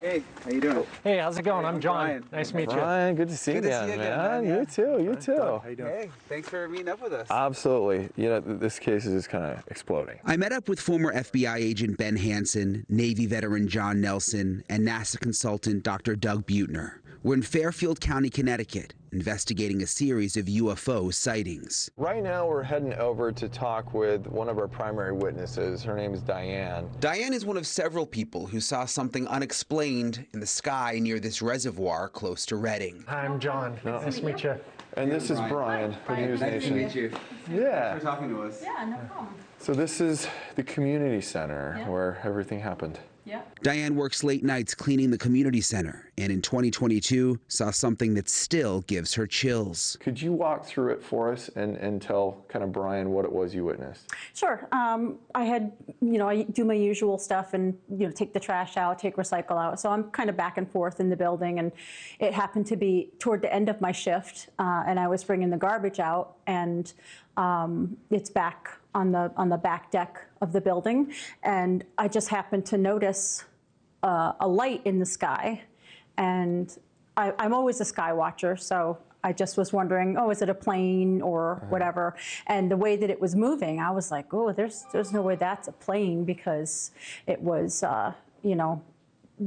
Hey, how you doing? Hey, how's it going? I'm John. Brian. Nice to meet you. Brian, good to see you again, man. Yeah. You too, you too. How you doing? Hey, thanks for meeting up with us. Absolutely. You know, this case is just kind of exploding. I met up with former FBI agent Ben Hansen, Navy veteran John Nelson, and NASA consultant Dr. Doug Buettner. We're in Fairfield County, Connecticut, investigating a series of UFO sightings. Right now, we're heading over to talk with one of our primary witnesses. Her name is Diane. Diane is one of several people who saw something unexplained in the sky near this reservoir close to Reading. Hi, I'm John. Nice to meet you. And this is Brian for NewsNation. Nice to meet you. Yeah. Thanks for talking to us. Yeah, no problem. So this is the community center where everything happened. Yeah. Diane works late nights cleaning the community center, and in 2022 saw something that still gives her chills. Could you walk through it for us and tell kind of Brian what it was you witnessed? Sure. I had, I do my usual stuff and, take the trash out, take recycle out. So I'm kind of back and forth in the building, and it happened to be toward the end of my shift, and I was bringing the garbage out, and it's back on the back deck of the building, and I just happened to notice a light in the sky, and I'm always a sky watcher, so I just was wondering, oh, is it a plane or whatever? And the way that it was moving, I was like, oh, there's no way that's a plane, because it was,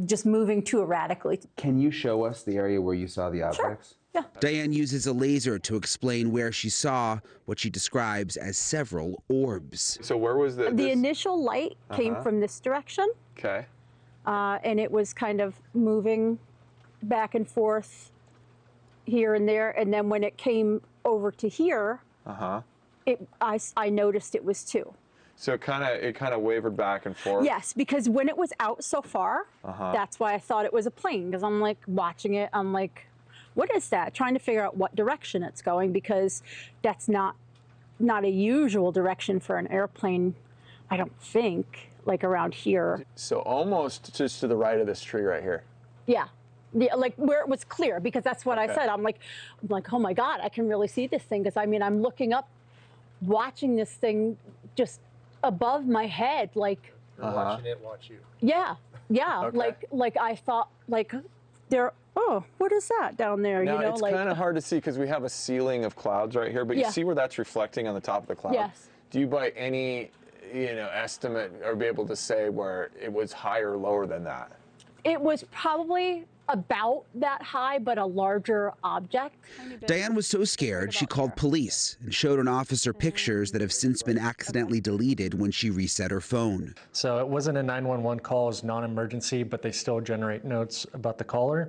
just moving too erratically. Can you show us the area where you saw the objects? Sure. Yeah. Diane uses a laser to explain where she saw what she describes as several orbs. So where was The initial light came from this direction. Okay. And it was kind of moving back and forth here and there. And then when it came over to here, I noticed it was two. So it kind of wavered back and forth? Yes, because when it was out so far, that's why I thought it was a plane, because I'm like watching it, I'm like, what is that? Trying to figure out what direction it's going, because that's not a usual direction for an airplane, I don't think, like around here. So almost just to the right of this tree right here. Yeah. Yeah, like where it was clear, because that's what I said. I'm like, oh my God, I can really see this thing, because I'm looking up, watching this thing just above my head, like Watching it watch you. Yeah, okay. like I thought, like there. Oh, what is that down there? Now, it's kind of hard to see because we have a ceiling of clouds right here, but you see where that's reflecting on the top of the cloud? Yes. Do you by any, estimate or be able to say where it was higher or lower than that? It was probably about that high, but a larger object. Diane was so scared she called police and showed an officer pictures that have since been accidentally deleted when she reset her phone. So it wasn't a 911 call, it was non-emergency, but they still generate notes about the caller.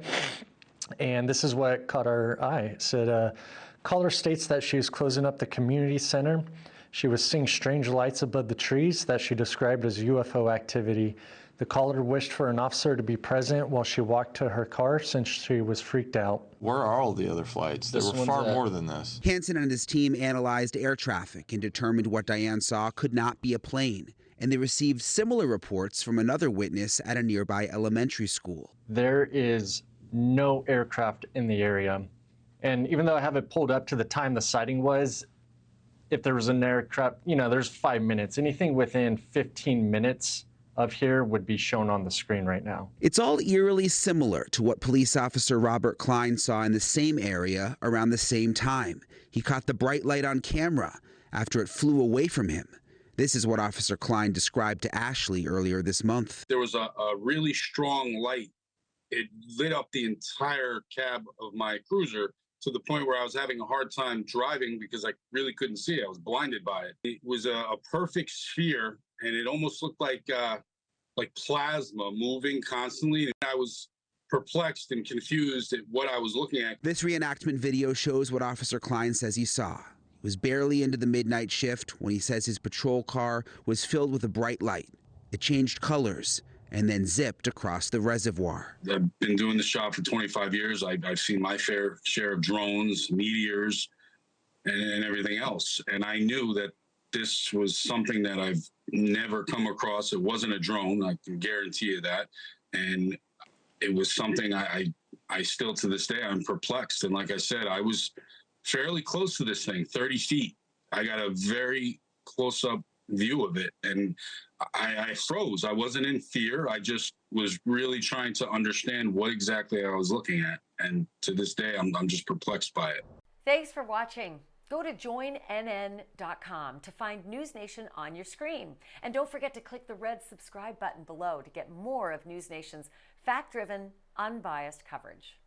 And this is what caught our eye. It said, caller states that she was closing up the community center. She was seeing strange lights above the trees that she described as UFO activity. The caller wished for an officer to be present while she walked to her car since she was freaked out. Where are all the other flights? There were far more than this. Hansen and his team analyzed air traffic and determined what Diane saw could not be a plane. And they received similar reports from another witness at a nearby elementary school. There is no aircraft in the area. And even though I have it pulled up to the time the sighting was, if there was an aircraft, there's 5 minutes. Anything within 15 minutes of here would be shown on the screen right now. It's all eerily similar to what police officer Robert Klein saw in the same area around the same time. He caught the bright light on camera after it flew away from him. This is what Officer Klein described to Ashleigh earlier this month. There was a really strong light. It lit up the entire cab of my cruiser to the point where I was having a hard time driving because I really couldn't see it. I was blinded by it. It was a perfect sphere, and it almost looked like plasma moving constantly. I was perplexed and confused at what I was looking at. This reenactment video shows what Officer Klein says he saw. He was barely into the midnight shift when he says his patrol car was filled with a bright light. It changed colors and then zipped across the reservoir. I've been doing this job for 25 years. I've seen my fair share of drones, meteors, and everything else. And I knew that this was something that I've never come across. It wasn't a drone, I can guarantee you that. And it was something I still, to this day, I'm perplexed. And like I said, I was fairly close to this thing, 30 feet. I got a very close-up view of it. And I froze. I wasn't in fear. I just was really trying to understand what exactly I was looking at. And to this day, I'm just perplexed by it. Thanks for watching. Go to joinnn.com to find NewsNation on your screen. And don't forget to click the red subscribe button below to get more of NewsNation's fact-driven, unbiased coverage.